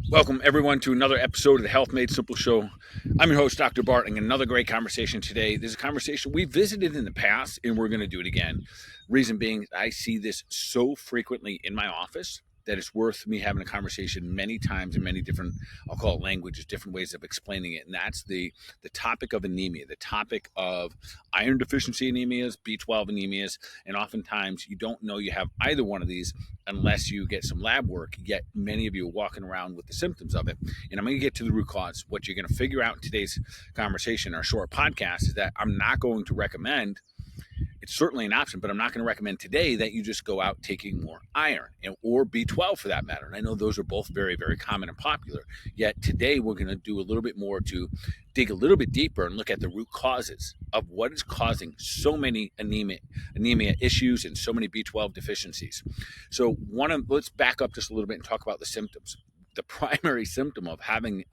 Welcome, everyone, to another episode of the Health Made Simple Show. I'm your host, Dr. Bart, and another great conversation today. This is a conversation we visited in the past, and we're going to do it again. Reason being, I see this so frequently in my office that it's worth me having a conversation many times in many different, I'll call it languages, different ways of explaining it. And that's the topic of anemia, the topic of iron deficiency anemias, B12 anemias, and oftentimes you don't know you have either one of these unless you get some lab work, yet many of you are walking around with the symptoms of it. And I'm going to get to the root cause. What you're going to figure out in today's conversation, our short podcast, is that I'm not going to recommend, it's certainly an option, but I'm not going to recommend today that you just go out taking more iron or B12 for that matter. And I know those are both very, very common and popular. Yet today we're going to do a little bit more to dig a little bit deeper and look at the root causes of what is causing so many anemia issues and so many B12 deficiencies. So let's back up just a little bit and talk about the symptoms. The primary symptom of having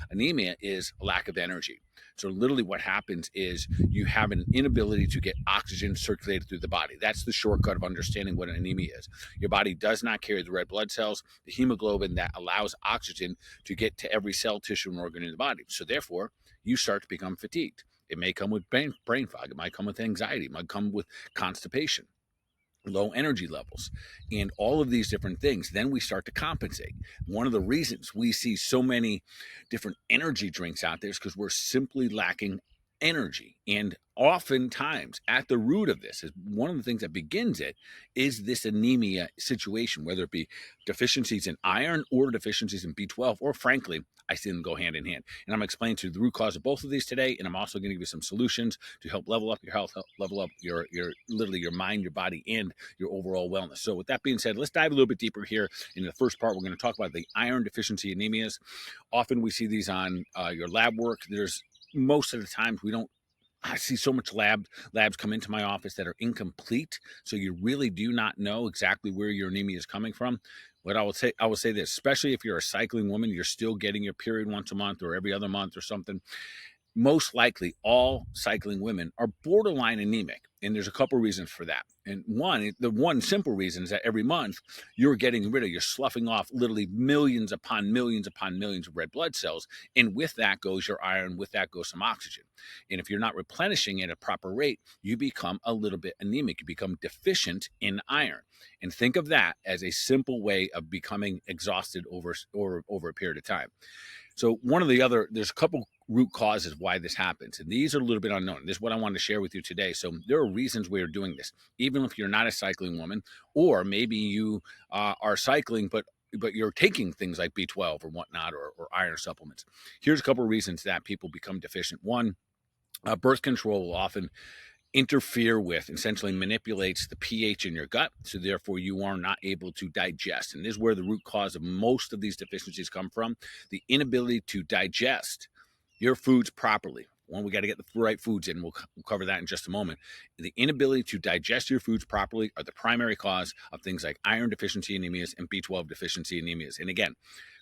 anemia is a lack of energy. So literally what happens is you have an inability to get oxygen circulated through the body. That's the shortcut of understanding what an anemia is. Your body does not carry the red blood cells, the hemoglobin that allows oxygen to get to every cell, tissue, and organ in the body. So therefore, you start to become fatigued. It may come with brain fog. It might come with anxiety. It might come with constipation, low energy levels, and all of these different things. Then we start to compensate. One of the reasons we see so many different energy drinks out there is because we're simply lacking energy. And oftentimes at the root of this is one of the things that begins it is this anemia situation, whether it be deficiencies in iron or deficiencies in B12, or frankly, I see them go hand in hand. And I'm explaining to you the root cause of both of these today. And I'm also going to give you some solutions to help level up your health, help level up your literally your mind, your body, and your overall wellness. So with that being said, let's dive a little bit deeper here. In the first part, we're going to talk about the iron deficiency anemias. Often we see these on your lab work. There's most of the times I see so much labs come into my office that are incomplete. So you really do not know exactly where your anemia is coming from. What I will say this, especially if you're a cycling woman, you're still getting your period once a month or every other month or something. Most likely all cycling women are borderline anemic, and there's a couple reasons for that. And the one simple reason is that every month you're sloughing off literally millions upon millions upon millions of red blood cells, and with that goes your iron, with that goes some oxygen. And if you're not replenishing at a proper rate, you become a little bit anemic. You become deficient in iron. And think of that as a simple way of becoming exhausted over a period of time. So there's a couple root causes why this happens, and these are a little bit unknown. This is what I wanted to share with you today. So there are reasons we're doing this, even if you're not a cycling woman, or maybe you are cycling, but you're taking things like B12 or whatnot, or iron supplements. Here's a couple of reasons that people become deficient. One, birth control will often interfere with, essentially manipulates the pH in your gut. So therefore you are not able to digest. And this is where the root cause of most of these deficiencies come from. The inability to digest your foods properly. One, we got to get the right foods in. We'll cover that in just a moment. The inability to digest your foods properly are the primary cause of things like iron deficiency anemias and B12 deficiency anemias. And again,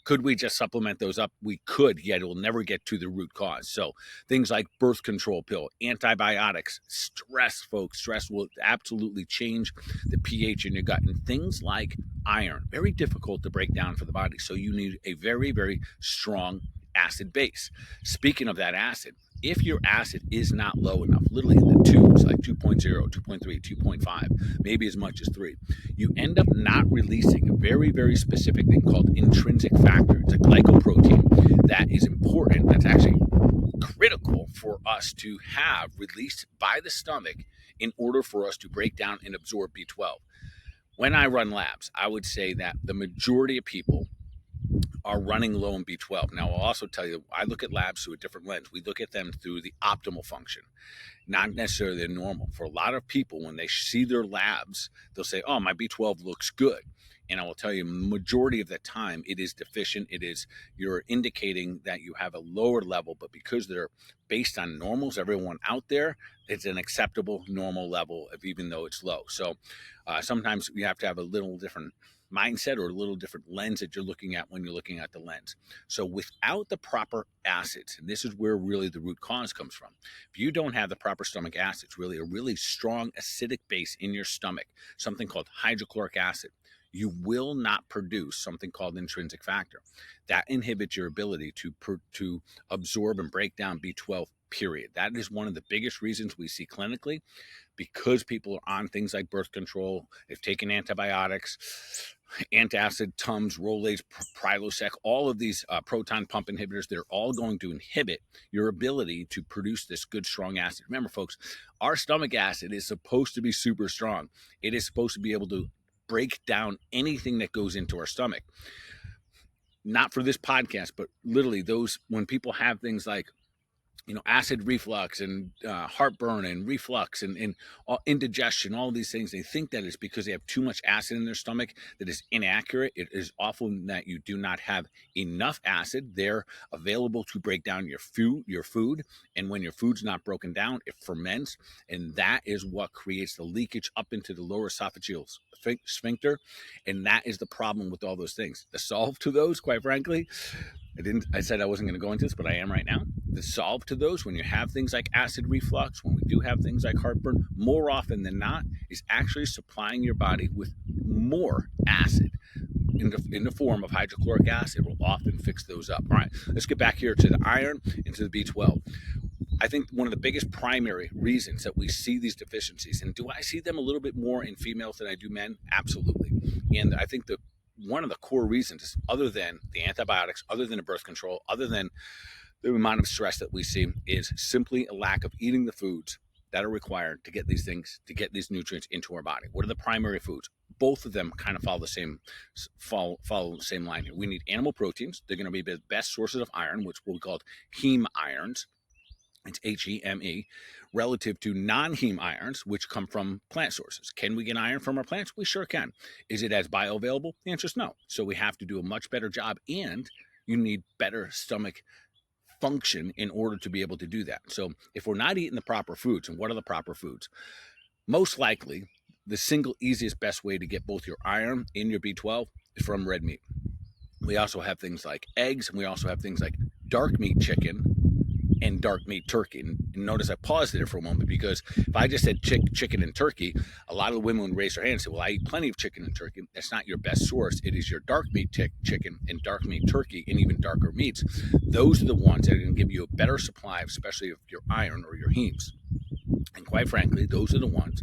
could we just supplement those up? We could, yet it will never get to the root cause. So things like birth control pill, antibiotics, stress, folks. Stress will absolutely change the pH in your gut. And things like iron, very difficult to break down for the body. So you need a very, very strong acid base. Speaking of that acid, if your acid is not low enough, literally in the twos, like 2.0, 2.3, 2.5, maybe as much as 3, you end up not releasing a very, very specific thing called intrinsic factor. It's a glycoprotein that is important, that's actually critical for us to have released by the stomach in order for us to break down and absorb B12. When I run labs, I would say that the majority of people are running low in B12. Now, I'll also tell you, I look at labs through a different lens. We look at them through the optimal function, not necessarily the normal. For a lot of people, when they see their labs, they'll say, oh, my B12 looks good. And I will tell you, majority of the time, it is deficient. You're indicating that you have a lower level, but because they're based on normals, everyone out there, it's an acceptable normal level, even though it's low. So sometimes you have to have a little different mindset or a little different lens that you're looking at when you're looking at the lens. So without the proper acids, and this is where really the root cause comes from. If you don't have the proper stomach acids, really a really strong acidic base in your stomach, something called hydrochloric acid, you will not produce something called intrinsic factor. That inhibits your ability to absorb and break down B12, period. That is one of the biggest reasons we see clinically, because people are on things like birth control, they've taken antibiotics, antacid, Tums, Rolaids, Prilosec, all of these proton pump inhibitors, they're all going to inhibit your ability to produce this good, strong acid. Remember, folks, our stomach acid is supposed to be super strong. It is supposed to be able to break down anything that goes into our stomach. Not for this podcast, but literally those, when people have things like acid reflux and heartburn and reflux and indigestion, all these things, they think that it's because they have too much acid in their stomach. That is inaccurate. It is often that you do not have enough acid there available to break down your food. And when your food's not broken down, it ferments. And that is what creates the leakage up into the lower esophageal sphincter. And that is the problem with all those things. The solve to those, quite frankly, I said I wasn't going to go into this, but I am right now. The solve to those, when you have things like acid reflux, when we do have things like heartburn, more often than not, is actually supplying your body with more acid in the form of hydrochloric acid. Will often fix those up. All right, let's get back here to the iron and to the B12. I think one of the biggest primary reasons that we see these deficiencies, and do I see them a little bit more in females than I do men? Absolutely. And I think one of the core reasons, other than the antibiotics, other than the birth control, other than the amount of stress that we see, is simply a lack of eating the foods that are required to get these things, to get these nutrients into our body. What are the primary foods? Both of them kind of follow the same line here. We need animal proteins. They're going to be the best sources of iron, which will be called heme irons. It's HEME, relative to non-heme irons, which come from plant sources. Can we get iron from our plants? We sure can. Is it as bioavailable? The answer is no. So we have to do a much better job, and you need better stomach function in order to be able to do that. So if we're not eating the proper foods, and what are the proper foods? Most likely, the single easiest best way to get both your iron and your B12 is from red meat. We also have things like eggs, and we also have things like dark meat chicken and dark meat turkey. And notice I paused there for a moment, because if I just said chicken and turkey, a lot of the women would raise their hand and say, well, I eat plenty of chicken and turkey. That's not your best source. It is your dark meat chicken and dark meat turkey, and even darker meats. Those are the ones that are going to give you a better supply, especially of your iron or your hemes. And quite frankly, those are the ones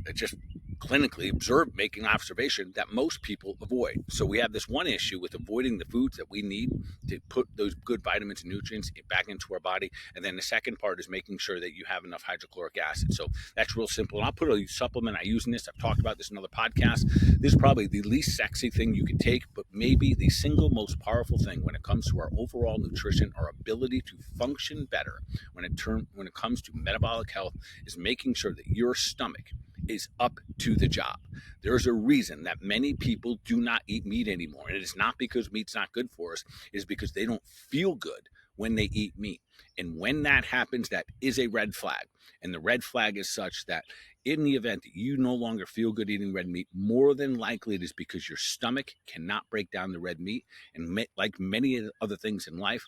that just clinically observed, making observation, that most people avoid. So we have this one issue with avoiding the foods that we need to put those good vitamins and nutrients back into our body. And then the second part is making sure that you have enough hydrochloric acid. So that's real simple. And I'll put a supplement I use in this. I've talked about this in other podcasts. This is probably the least sexy thing you can take, but maybe the single most powerful thing when it comes to our overall nutrition, our ability to function better when it comes to metabolic health, is making sure that your stomach is up to the job. There's a reason that many people do not eat meat anymore. And it is not because meat's not good for us. It is because they don't feel good when they eat meat. And when that happens, that is a red flag. And the red flag is such that in the event that you no longer feel good eating red meat, more than likely it is because your stomach cannot break down the red meat. And like many other things in life,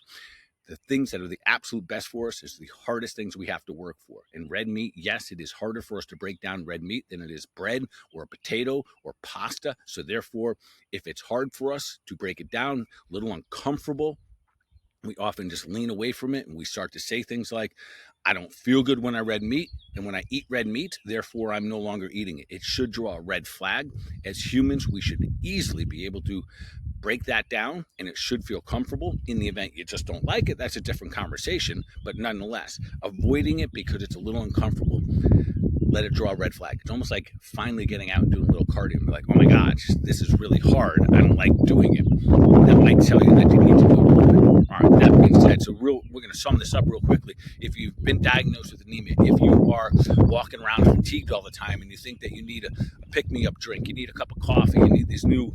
the things that are the absolute best for us is the hardest things we have to work for. And red meat, yes, it is harder for us to break down red meat than it is bread or a potato or pasta. So therefore, if it's hard for us to break it down, a little uncomfortable, we often just lean away from it, and we start to say things like, I don't feel good when I red meat, and when I eat red meat, therefore I'm no longer eating it. It should draw a red flag. As humans, we should easily be able to break that down, and it should feel comfortable. In the event you just don't like it, that's a different conversation, but nonetheless, avoiding it because it's a little uncomfortable, let it draw a red flag. It's almost like finally getting out and doing a little cardio and be like, oh my gosh, this is really hard. I don't like doing it. That might tell you that you need to do it a little bit more. All right, that being said, we're going to sum this up real quickly. If you've been diagnosed with anemia, if you are walking around fatigued all the time and you think that you need a pick-me-up drink, you need a cup of coffee, you need this new,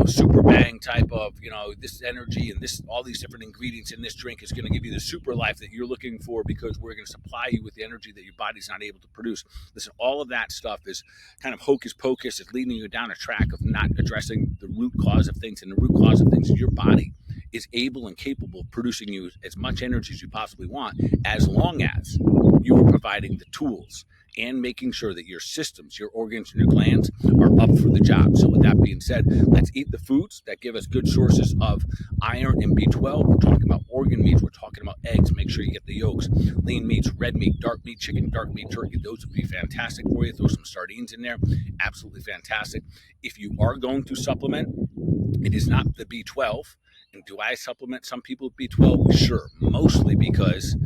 super bang type of, this energy and all these different ingredients in this drink is going to give you the super life that you're looking for, because we're going to supply you with the energy that your body's not able to produce. Listen, all of that stuff is kind of hocus pocus. It's leading you down a track of not addressing the root cause of things. And the root cause of things is your body is able and capable of producing you as much energy as you possibly want, as long as you are providing the tools and making sure that your systems, your organs, and your glands are up for the job. So with that being said, let's eat the foods that give us good sources of iron and B12. We're talking about organ meats. We're talking about eggs. Make sure you get the yolks. Lean meats, red meat, dark meat, chicken, dark meat, turkey. Those would be fantastic for you. Throw some sardines in there. Absolutely fantastic. If you are going to supplement, it is not the B12. And do I supplement some people with B12? Sure, mostly because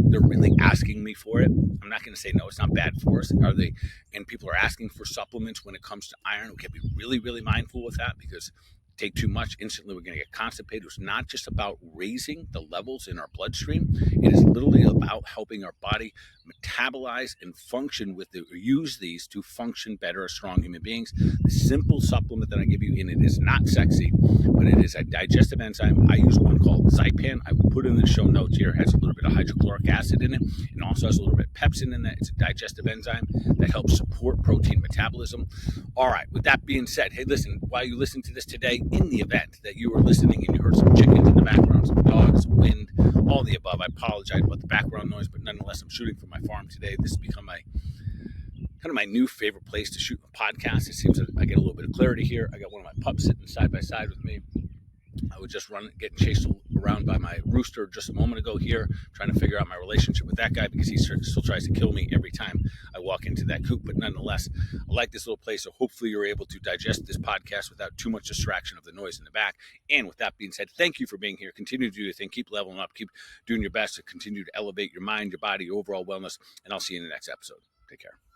they're really asking me for it. I'm not going to say no, it's not bad for us. Are they? And people are asking for supplements when it comes to iron. We can be really, really mindful with that, because take too much, instantly we're going to get constipated. It's not just about raising the levels in our bloodstream. It is literally about helping our body metabolize and function with the, or use these to function better as strong human beings. The simple supplement that I give you, and it is not sexy, but it is a digestive enzyme. I use one called Zypan. I will put it in the show notes here. It has a little bit of hydrochloric acid in it, and also has a little bit of pepsin in that. It's a digestive enzyme that helps support protein metabolism. All right, with that being said, hey, listen, while you listen to this today, in the event that you were listening and you heard some chickens in the background, some dogs, some wind, all the above, I apologize about the background noise, but nonetheless, I'm shooting from my farm today. This has become my kind of my new favorite place to shoot a podcast. It seems that I get a little bit of clarity here. I got one of my pups sitting side by side with me. I was just getting chased around by my rooster just a moment ago here, trying to figure out my relationship with that guy, because he still tries to kill me every time I walk into that coop. But nonetheless, I like this little place, so hopefully you're able to digest this podcast without too much distraction of the noise in the back. And with that being said, thank you for being here. Continue to do your thing. Keep leveling up. Keep doing your best to continue to elevate your mind, your body, your overall wellness. And I'll see you in the next episode. Take care.